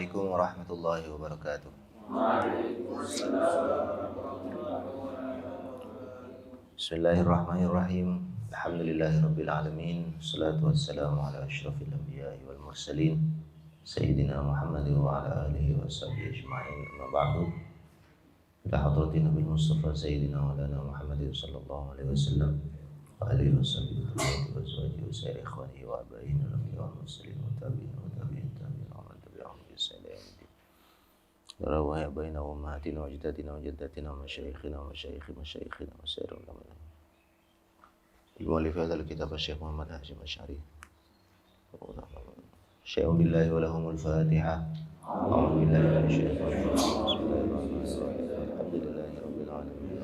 Assalamualaikum warahmatullahi wabarakatuh. Bismillahirrahmanirrahim. Alhamdulillahirabbil alamin. Wassalatu wassalamu ala asyrafil anbiya'i wal mursalin sayyidina Muhammadin wa ala alihi washabbihi ajma'in. Amma ba'du. Ila hadratin Nabi Mustafa sayyidina wa lana Muhammadin sallallahu alaihi wasallam wa alihi washabbihi wa azwajihi wa sayyidi ikhwanihi wa abaina nabi wal mursalin wa tabi'in wa tabi'in tabi'in wa man tabi'ahum bi ihsan ila yaumil din. Rawaya baina ummahatina wa jaddatina wa jaddatina wa masyayikhina wa masyayikhi masyayikhina wa sayyidil ulama. Al-mu'allif hadzal kitab Syekh Muhammad Hashim Asy'ari. Syai'un billahi wa lahumul Fatihah. A'udzu billahi minasyaitonir rajim. Alhamdulillahi rabbil alamin.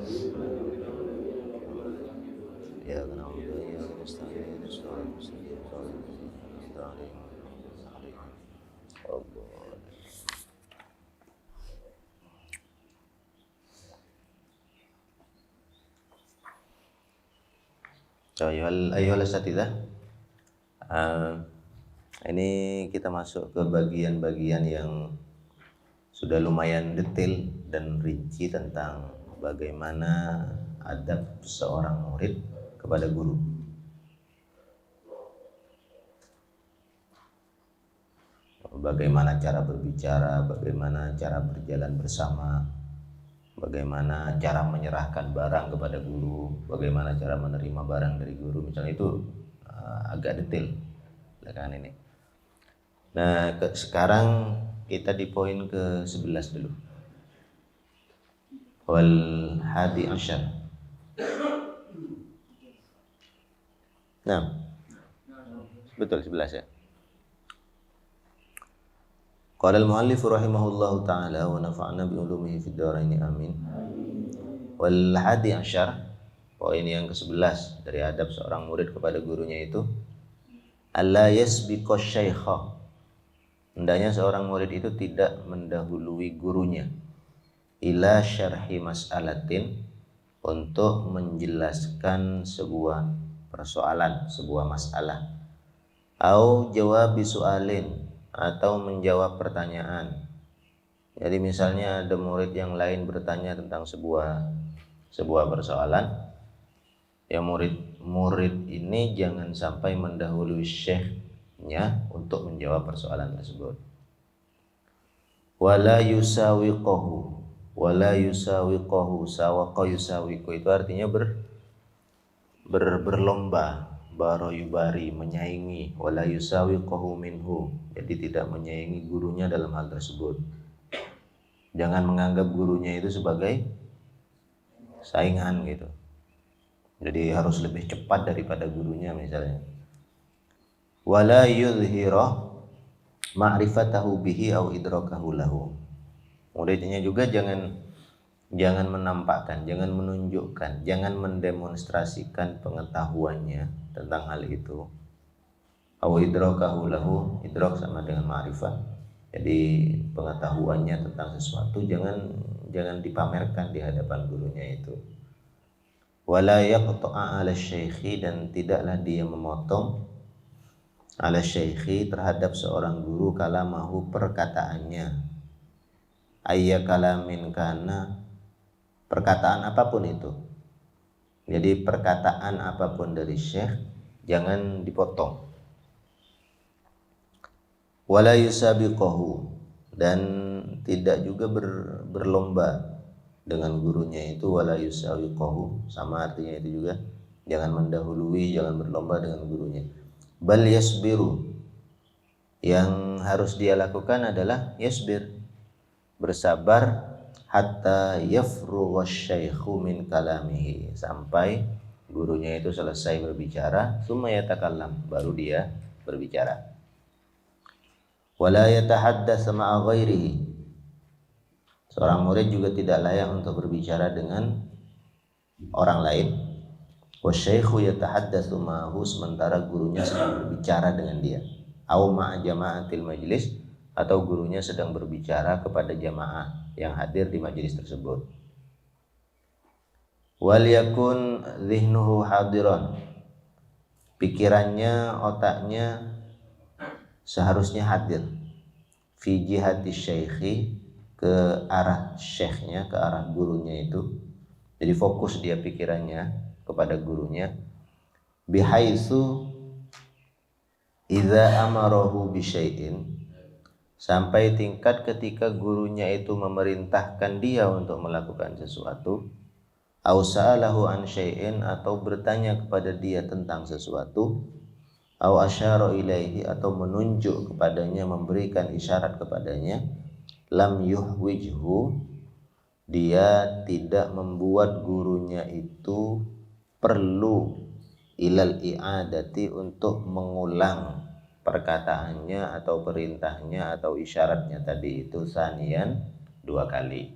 Ya na'budu wa iyyaka nasta'in. Ihdinas mustaqim. Ayyuhal asatidzah, ini kita masuk ke bagian-bagian yang sudah lumayan detail dan rinci tentang bagaimana adab seorang murid kepada guru. Bagaimana cara berbicara, bagaimana cara berjalan bersama, bagaimana cara menyerahkan barang kepada guru, bagaimana cara menerima barang dari guru, misalnya itu agak detail belakangan ini. Nah, sekarang kita di poin ke-11 dulu. Wal hadi asyar. Nah, betul 11 ya. Qala al-muallif rahimahullahu ta'ala wa nafa'na bi ulumihi fid dharain amin. Wal hadi asyar, poin yang ke-11 dari adab seorang murid kepada gurunya itu alla yasbiqa syaikha. Hendaknya seorang murid itu tidak mendahului gurunya ila syarhi mas'alatin, untuk menjelaskan sebuah persoalan, sebuah masalah, au jawabi su'alin, atau menjawab pertanyaan. Jadi misalnya ada murid yang lain bertanya tentang sebuah persoalan, ya murid ini jangan sampai mendahului syekhnya untuk menjawab persoalan tersebut. Wala yusawiqahu, sawaqa yusawiqu itu artinya berlomba, baroyubari, menyaingi. Wala yusawiqahu minhu, jadi tidak menyaingi gurunya dalam hal tersebut. Jangan menganggap gurunya itu sebagai saingan gitu. Jadi harus lebih cepat daripada gurunya misalnya. Wala yudhira ma'rifatahu bihi au idrakahu lahu. Muridnya juga jangan menampakkan, jangan menunjukkan, jangan mendemonstrasikan pengetahuannya tentang hal itu. Au idrakahu lahu, idrak sama dengan ma'rifah. Jadi pengetahuannya tentang sesuatu jangan dipamerkan di hadapan gurunya itu. Wala yaqta'a 'ala syaikhi, dan tidaklah dia memotong 'ala syaikhi terhadap seorang guru kalamahu, perkataannya. Ayya kalamin kana, perkataan apapun itu. Jadi perkataan apapun dari syekh jangan dipotong. Wala yusabiqahu, dan tidak juga berlomba dengan gurunya itu. Wala yusawiqahu sama artinya itu juga, jangan mendahului, jangan berlomba dengan gurunya. Bal yasbiru, yang harus dia lakukan adalah yasbir, bersabar, hatta yafrugha syaikhu min kalamihi, sampai gurunya itu selesai berbicara, tsumma yatakallam, baru dia berbicara. Wala yatahaddatsu ma'a ghairihi, seorang murid juga tidak layak untuk berbicara dengan orang lain. Wasyaikhu yatahaddatsu ma'ahu, sementara gurunya sedang berbicara dengan dia. Au ma'a jama'atil majlis, atau gurunya sedang berbicara kepada jamaah yang hadir di majelis tersebut. Wal yakun dhihnuhu hadiran, pikirannya, otaknya seharusnya hadir. fi jihati syaikhi, ke arah syekhnya, ke arah gurunya itu. Jadi fokus dia pikirannya kepada gurunya. Bihaitsu idza amarahu bi syai'in, sampai tingkat ketika gurunya itu memerintahkan dia untuk melakukan sesuatu, au sa'alahu an syai'in, atau bertanya kepada dia tentang sesuatu, au asyara ilaihi, atau menunjuk kepadanya, memberikan isyarat kepadanya, lam yuhwijhu, dia tidak membuat gurunya itu perlu ilal i'adati, untuk mengulang perkataannya atau perintahnya atau isyaratnya tadi itu, sanian, 2 kali.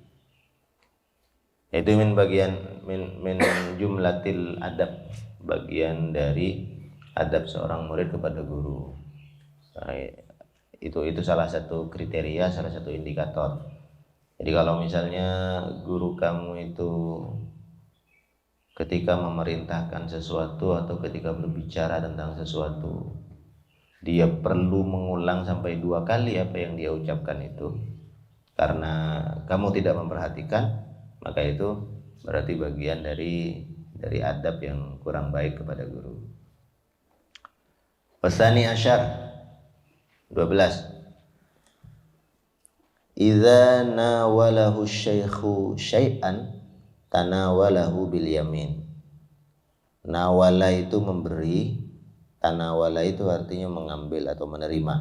Itu min jumlatil adab, bagian dari adab seorang murid kepada guru. Nah, itu salah satu kriteria, salah satu indikator. Jadi kalau misalnya guru kamu itu ketika memerintahkan sesuatu atau ketika berbicara tentang sesuatu, dia perlu mengulang sampai 2 kali apa yang dia ucapkan itu, karena kamu tidak memperhatikan, maka itu berarti bagian dari adab yang kurang baik kepada guru. Pesani asyar 12. Idza nawalahu syaikhu syai'an tanawalahu bil yamin. Nawala itu memberi, tanawala itu artinya mengambil atau menerima.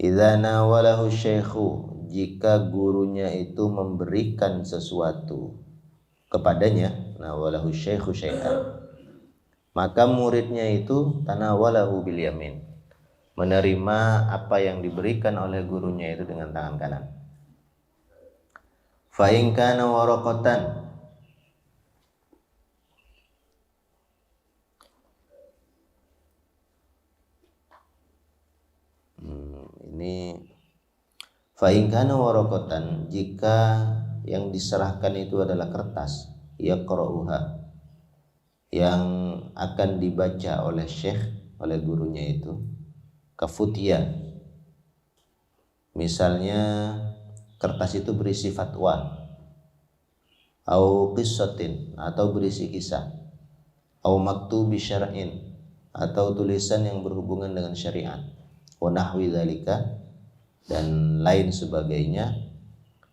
Idza nawalahu syaikhu, jika gurunya itu memberikan sesuatu kepadanya, nawalahu syaikhu syai'an, maka muridnya itu tanawalahu bil yamin, menerima apa yang diberikan oleh gurunya itu dengan tangan kanan. Fa in kana waraqatan, ini fa in kana waraqatan, jika yang diserahkan itu adalah kertas, yaqra'uha, yang akan dibaca oleh syekh, oleh gurunya itu, kafutia, misalnya kertas itu berisi fatwa, au qissatin, atau berisi kisah, au maktubi syar'in, atau tulisan yang berhubungan dengan syariat, wa nahwi dzalika, dan lain sebagainya,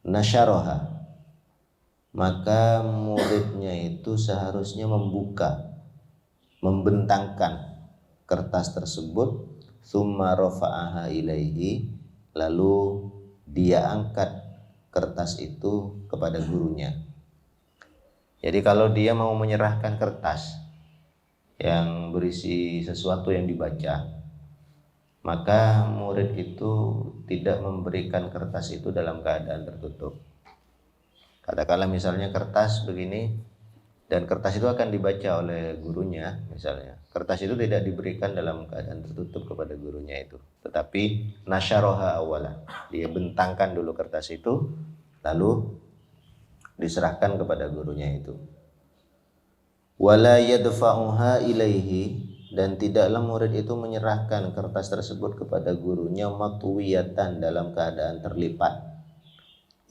nasyaraha, maka muridnya itu seharusnya membuka, membentangkan kertas tersebut, summa rafa'aha ilaihi, lalu dia angkat kertas itu kepada gurunya. Jadi kalau dia mau menyerahkan kertas yang berisi sesuatu yang dibaca, maka murid itu tidak memberikan kertas itu dalam keadaan tertutup. Katakanlah misalnya kertas begini, dan kertas itu akan dibaca oleh gurunya, misalnya kertas itu tidak diberikan dalam keadaan tertutup kepada gurunya itu, tetapi nasyaroha awala, dia bentangkan dulu kertas itu, lalu diserahkan kepada gurunya itu. Wala yadfa'uha ilaihi, dan tidaklah murid itu menyerahkan kertas tersebut kepada gurunya matwiyatan, dalam keadaan terlipat,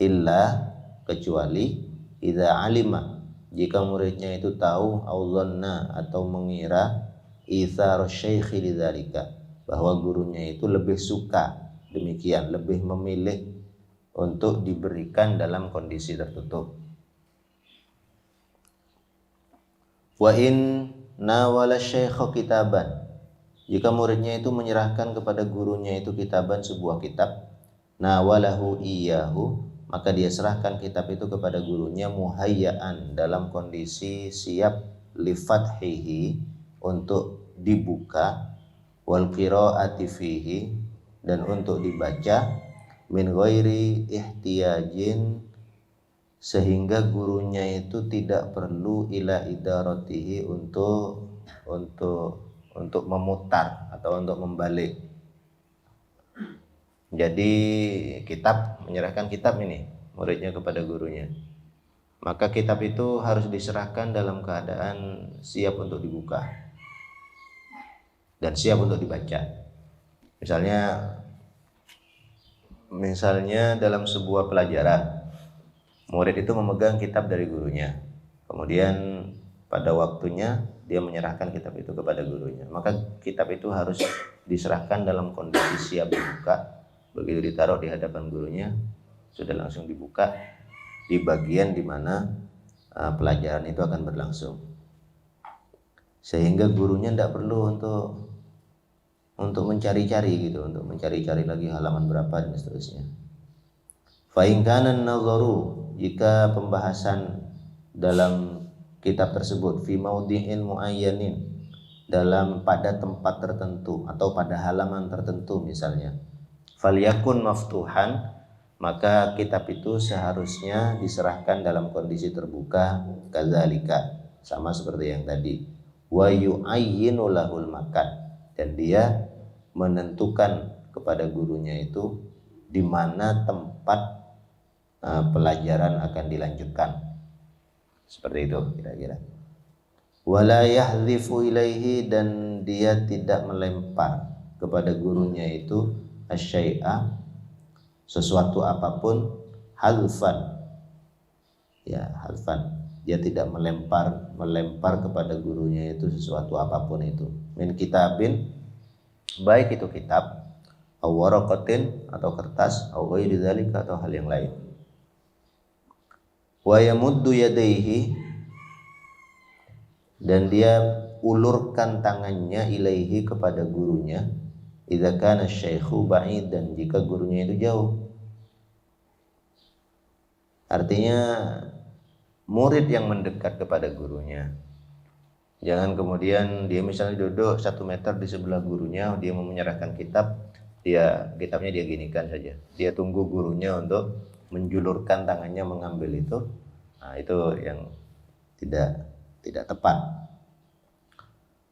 illa, kecuali idza alima, jika muridnya itu tahu, auzanna, atau mengira, itsar syaikhi lidzalika, bahwa gurunya itu lebih suka demikian, lebih memilih untuk diberikan dalam kondisi tertutup. Wa in nawala syaikha kitaban, jika muridnya itu menyerahkan kepada gurunya itu kitaban, sebuah kitab, nawalahu iyyahu, maka dia serahkan kitab itu kepada gurunya, muhayyaan, dalam kondisi siap, lifathihi, untuk dibuka, wal qiraati fihi, dan untuk dibaca, min ghairi ihtiyajin, sehingga gurunya itu tidak perlu ila idaratihi, untuk memutar atau untuk membalik. Jadi menyerahkan kitab ini muridnya kepada gurunya, maka kitab itu harus diserahkan dalam keadaan siap untuk dibuka dan siap untuk dibaca. Misalnya misalnya dalam sebuah pelajaran, murid itu memegang kitab dari gurunya, kemudian pada waktunya dia menyerahkan kitab itu kepada gurunya, maka kitab itu harus diserahkan dalam kondisi siap dibuka. Begitu ditaruh di hadapan gurunya, sudah langsung dibuka di bagian di mana pelajaran itu akan berlangsung, sehingga gurunya tidak perlu untuk mencari-cari gitu, untuk mencari-cari lagi halaman berapa dan seterusnya. Fa in kana an-nazaru, jika pembahasan dalam kitab tersebut fi maudhi'in muayyanin, dalam pada tempat tertentu atau pada halaman tertentu misalnya, falyakun maftuhan, maka kitab itu seharusnya diserahkan dalam kondisi terbuka, kadzalika, sama seperti yang tadi, wa yu'ayyinu lahul makan, dan dia menentukan kepada gurunya itu di mana tempat pelajaran akan dilanjutkan. Seperti itu kira-kira. Wala yahdhifu ilaihi, dan dia tidak melempar kepada gurunya itu asyai'a, sesuatu apapun, halfan, ya halfan, dia tidak melempar kepada gurunya itu sesuatu apapun itu, min kitabin, baik itu kitab, aw waraqatin, atau kertas, aw ghairi dzalika, atau hal yang lain. Wa yamuddu yadayhi, dan dia ulurkan tangannya ilaihi, kepada gurunya, idza kana syaikhu ba'id, dan jika gurunya itu jauh. Artinya murid yang mendekat kepada gurunya. Jangan kemudian dia misalnya duduk 1 meter di sebelah gurunya, dia mau menyerahkan kitab, kitabnya dia ginikan saja. Dia tunggu gurunya untuk menjulurkan tangannya mengambil itu. Nah, itu yang tidak tepat.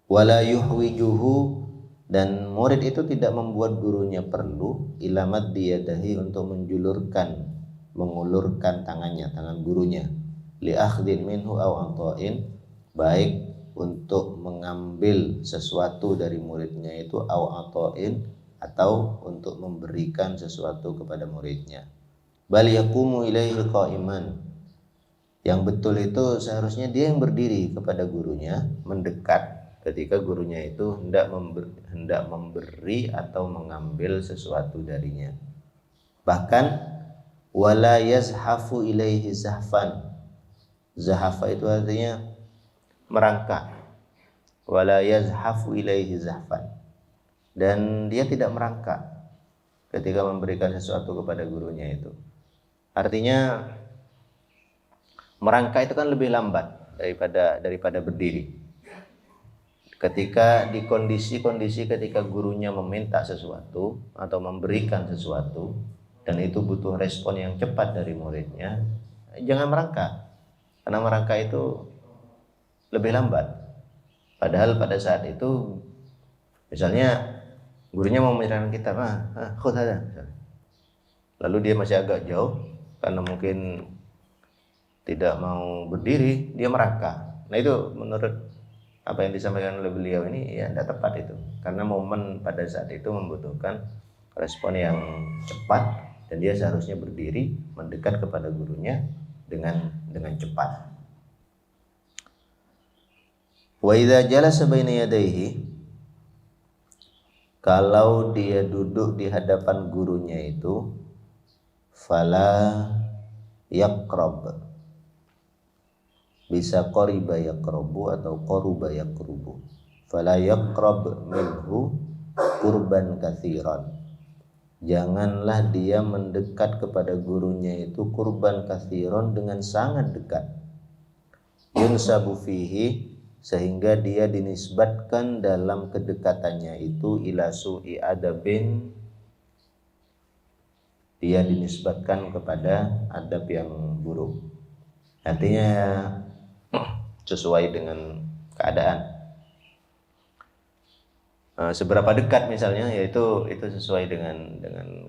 Wala yuhwijuhu, dan murid itu tidak membuat gurunya perlu ilamat diyadahi, untuk mengulurkan tangan gurunya, li akhdin minhu aw anta'in, baik untuk mengambil sesuatu dari muridnya itu, aw anta'in, atau untuk memberikan sesuatu kepada muridnya. Bal yaqumu ilaihi qa'iman, yang betul itu seharusnya dia yang berdiri kepada gurunya, mendekat ketika gurunya itu hendak memberi atau mengambil sesuatu darinya. Bahkan wala yazhafu ilaihi zahfan, zahafa itu artinya merangkak, wala yazhafu ilaihi zahfan, dan dia tidak merangkak ketika memberikan sesuatu kepada gurunya itu. Artinya merangkak itu kan lebih lambat daripada berdiri. Ketika di kondisi ketika gurunya meminta sesuatu atau memberikan sesuatu, dan itu butuh respon yang cepat dari muridnya, jangan merangkak, karena merangkak itu lebih lambat. Padahal pada saat itu misalnya gurunya mau menyerahkan kitab, khudh hada, lalu dia masih agak jauh karena mungkin tidak mau berdiri, dia merangkak. Nah, itu menurut apa yang disampaikan oleh beliau ini ya tidak tepat itu, karena momen pada saat itu membutuhkan respon yang cepat, dan dia seharusnya berdiri mendekat kepada gurunya dengan cepat. Wa idza jalasa baina yadayhi, kalau dia duduk di hadapan gurunya itu, fala yaqrab, bisa qariba yaqrabu atau qaruba yaqrubu, fala yaqrab minhu qurban katsiran, janganlah dia mendekat kepada gurunya itu qurban katsiran, dengan sangat dekat, yunsabu fihi, sehingga dia dinisbatkan dalam kedekatannya itu ila su'i adabin, dia dinisbatkan kepada adab yang buruk. Artinya sesuai dengan keadaan. Seberapa dekat misalnya, yaitu sesuai dengan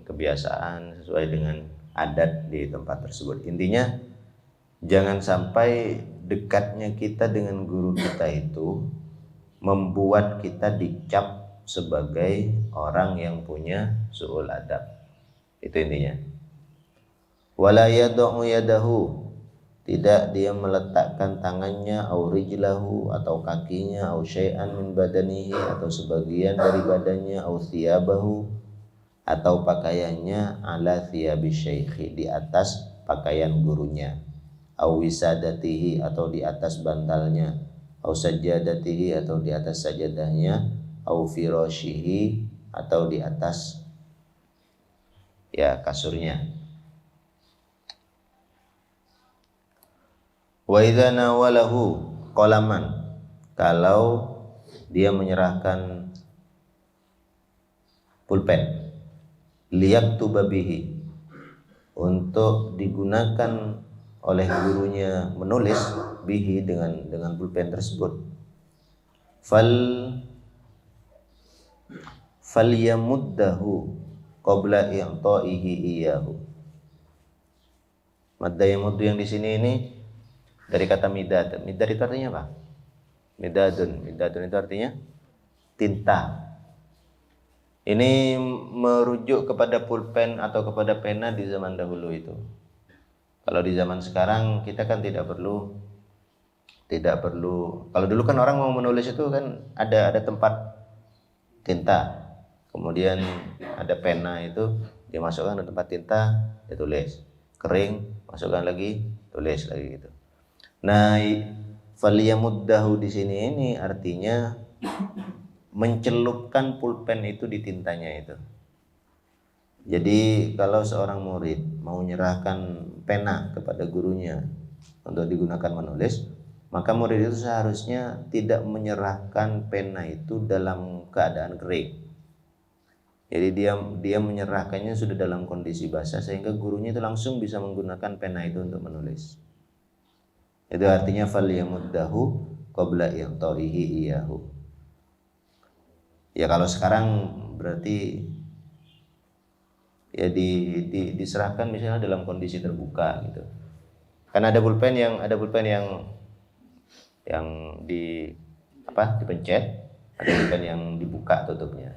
kebiasaan, sesuai dengan adat di tempat tersebut. Intinya jangan sampai dekatnya kita dengan guru kita itu membuat kita dicap sebagai orang yang punya su'ul adab. Itu intinya. Wala yad'u yadahu, tidak dia meletakkan tangannya, au rijlahu atau kakinya, au syai'an min badanihi atau sebagian dari badannya, au thiyabahu atau pakaiannya, ala thiyabi syaikhi, di atas pakaian gurunya, au wisadatihi atau di atas bantalnya, au sajadatihi atau di atas sajadahnya, au firashihi atau di atas ya kasurnya. Wa idza nawalahu qalaman, kalau dia menyerahkan pulpen, liyaktuba bihi, untuk digunakan oleh gurunya menulis, bihi dengan pulpen tersebut, falyamuddahu qabla i'ta'ihi iyyahu. Madda yamuddu yang di sini ini dari kata midad. Midad itu artinya apa? Midadun itu artinya tinta. Ini merujuk kepada pulpen atau kepada pena di zaman dahulu itu. Kalau di zaman sekarang kita kan tidak perlu. Kalau dulu kan orang mau menulis itu kan ada tempat tinta. Kemudian ada pena itu dimasukkan ke tempat tinta, ditulis. Kering, masukkan lagi, tulis lagi gitu. Nah, falyamuddahu di sini ini artinya mencelupkan pulpen itu di tintanya itu. Jadi kalau seorang murid mau menyerahkan pena kepada gurunya untuk digunakan menulis, maka murid itu seharusnya tidak menyerahkan pena itu dalam keadaan kering. Jadi dia menyerahkannya sudah dalam kondisi basah sehingga gurunya itu langsung bisa menggunakan pena itu untuk menulis. Itu artinya falyamuddahu qabla i'ta'ihi iyyahu. Ya kalau sekarang berarti ya diserahkan misalnya dalam kondisi terbuka gitu. Karena ada pulpen yang dipencet, ada pulpen yang dibuka tutupnya.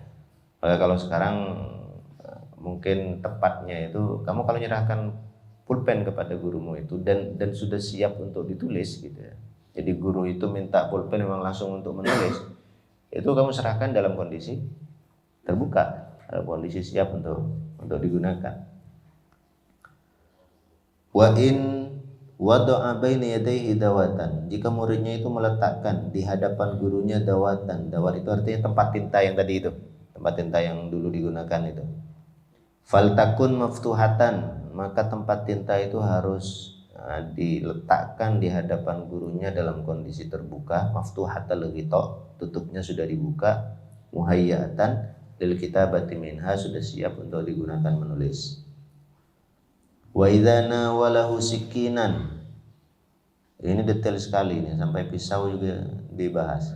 Maka kalau sekarang mungkin tepatnya itu kamu kalau menyerahkan pulpen kepada gurumu itu dan sudah siap untuk ditulis gitu ya. Jadi guru itu minta pulpen memang langsung untuk menulis. Itu kamu serahkan dalam kondisi terbuka, dalam kondisi siap untuk digunakan. Wa in wada'a baina yadayhi dawatan, jika muridnya itu meletakkan di hadapan gurunya dawatan. Dawat itu artinya tempat tinta yang tadi itu, tempat tinta yang dulu digunakan itu. Faltakun maftuhatan, maka tempat tinta itu harus diletakkan di hadapan gurunya dalam kondisi terbuka, maftuhatal ghita, tutupnya sudah dibuka, muhayyatan lil kitabati minha, sudah siap untuk digunakan menulis. Wa idza nawalahu sikinan, ini detail sekali ini, sampai pisau juga dibahas.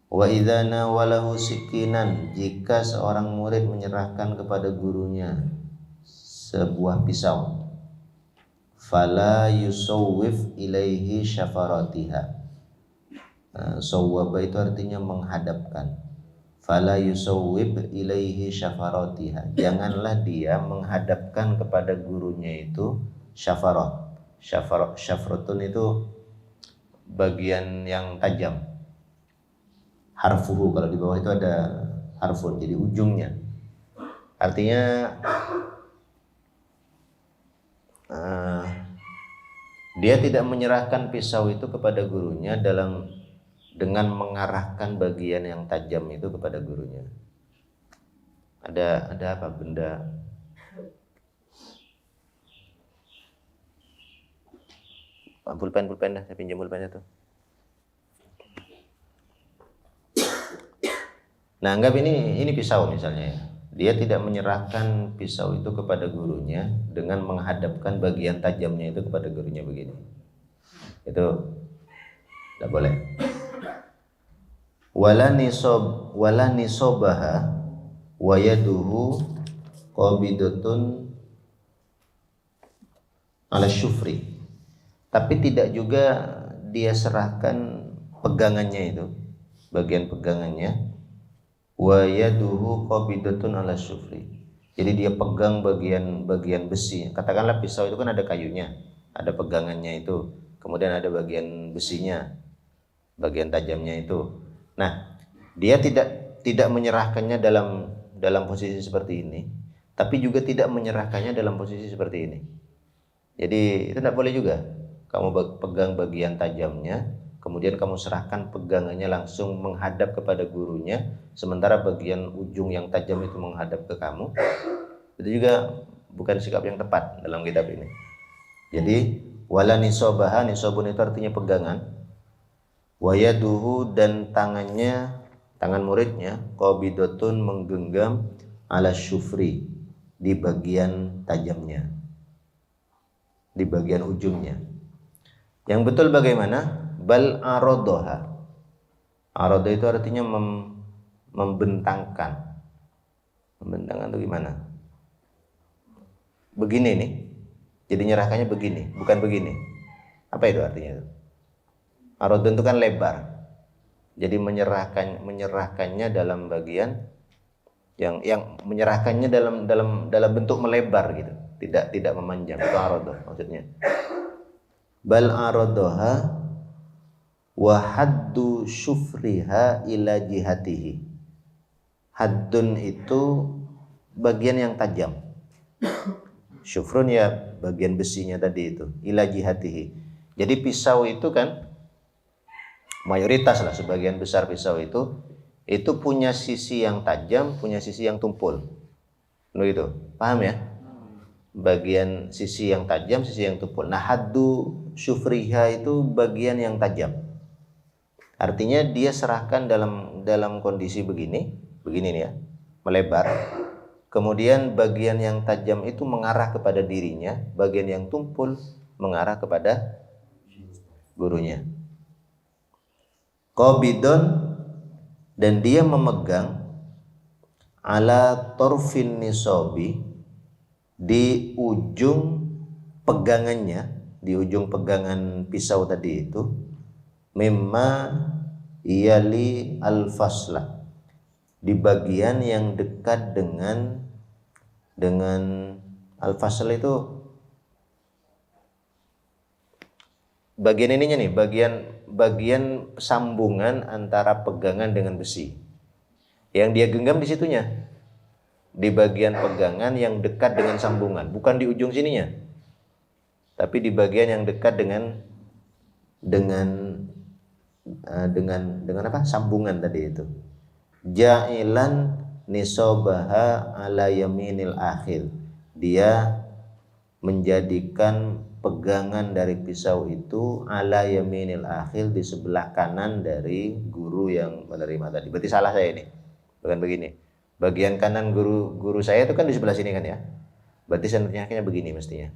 Wa idza nawalahu sikinan, jika seorang murid menyerahkan kepada gurunya sebuah pisau, fala yusawwif ilaihi syafaratiha. Sawwaba itu artinya menghadapkan. Fala yusawwib ilaihi syafaratiha, janganlah dia menghadapkan kepada gurunya itu syafarat. Syafratun itu bagian yang tajam. Harfuhu, kalau di bawah itu ada harfun, jadi ujungnya. Artinya dia tidak menyerahkan pisau itu kepada gurunya dengan mengarahkan bagian yang tajam itu kepada gurunya. Ada apa benda? Pulpen dah, saya pinjam pulpennya tuh. Nah, anggap ini pisau misalnya ya. Dia tidak menyerahkan pisau itu kepada gurunya dengan menghadapkan bagian tajamnya itu kepada gurunya begini. Itu tidak boleh. Wala nisobaha wa yaduhu qabidatun ala syufri. Tapi tidak juga dia serahkan pegangannya itu, bagian pegangannya, wa yaduhu qabidatun ala syufri, Jadi dia pegang bagian besi. Katakanlah pisau itu kan ada kayunya, ada pegangannya itu. Kemudian ada bagian besinya, bagian tajamnya itu. Nah, dia tidak menyerahkannya dalam posisi seperti ini, tapi juga tidak menyerahkannya dalam posisi seperti ini. Jadi itu tidak boleh juga. Kamu pegang bagian tajamnya, kemudian kamu serahkan pegangannya langsung menghadap kepada gurunya, sementara bagian ujung yang tajam itu menghadap ke kamu. Itu juga bukan sikap yang tepat dalam kitab ini. Jadi wala nisobaha, nisobun itu artinya pegangan. Wayaduhu, dan tangan muridnya qabidotun, menggenggam ala syufri, di bagian tajamnya, di bagian ujungnya. Yang betul bagaimana? Bal arodoha. Arodo itu artinya membentangkan. Membentangkan itu gimana? Begini nih. Jadi nyerahkannya begini, bukan begini. Apa itu artinya? Arodo itu kan lebar. Jadi menyerahkannya dalam bagian yang menyerahkannya dalam bentuk melebar gitu. Tidak memanjang. Itu arodo maksudnya. Bal arodoha wa haddu syufriha ila jihatihi. Haddun itu bagian yang tajam. Syufrun ya bagian besinya tadi itu, ila jihatihi. Jadi pisau itu kan mayoritas lah, sebagian besar pisau itu punya sisi yang tajam, punya sisi yang tumpul. Begitu. Paham ya? Bagian sisi yang tajam, sisi yang tumpul. Nah, haddu syufriha itu bagian yang tajam. Artinya dia serahkan dalam kondisi begini nih ya, melebar. Kemudian bagian yang tajam itu mengarah kepada dirinya, bagian yang tumpul mengarah kepada gurunya. Qabidon, dan dia memegang ala torfin nisobi, di ujung pegangannya, di ujung pegangan pisau tadi itu, mimma iyali al-faslah, di bagian yang dekat dengan al-fasl itu bagian ininya nih, bagian sambungan antara pegangan dengan besi. Yang dia genggam di situnya, di bagian pegangan yang dekat dengan sambungan, bukan di ujung sininya, tapi di bagian yang dekat dengan apa? Sambungan tadi itu. Ja'ilan nisobaha ala yaminil akhil. Dia menjadikan pegangan dari pisau itu ala yaminil akhil, di sebelah kanan dari guru yang menerima tadi. Berarti salah saya ini. Bukan begini. Bagian kanan guru saya itu kan di sebelah sini kan ya. Berarti sebenarnya begini mestinya.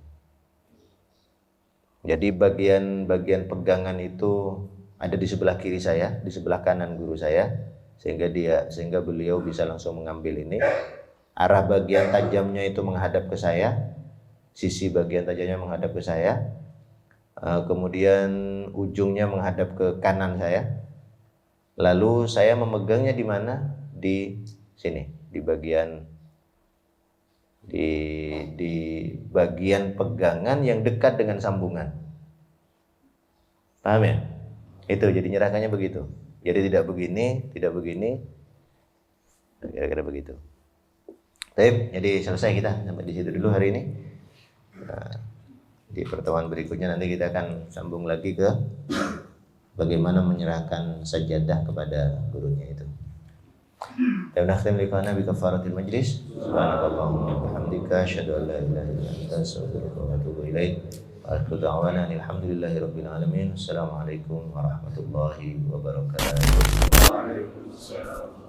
Jadi bagian pegangan itu ada di sebelah kiri saya, di sebelah kanan guru saya, sehingga beliau bisa langsung mengambil ini. Arah bagian tajamnya itu menghadap ke saya, sisi bagian tajamnya menghadap ke saya, kemudian ujungnya menghadap ke kanan saya. Lalu saya memegangnya di mana? Di sini, di bagian pegangan yang dekat dengan sambungan. Paham ya? Itu jadi nyerahkannya begitu. Jadi tidak begini, kira-kira begitu. Baik, jadi selesai kita sampai di situ dulu hari ini. Nah, di pertemuan berikutnya nanti kita akan sambung lagi ke bagaimana menyerahkan sajadah kepada gurunya itu. Dan nakhtim liqa'ana bi kafaratil majlis. Subhanakallahumma wa bihamdika asyhadu an la ilaha illa anta astaghfiruka wa atubu ilaik. Wa akhiru da'wana alhamdulillahi rabbil alamin. Assalamualaikum warahmatullahi wabarakatuh. Waalaikumsalam.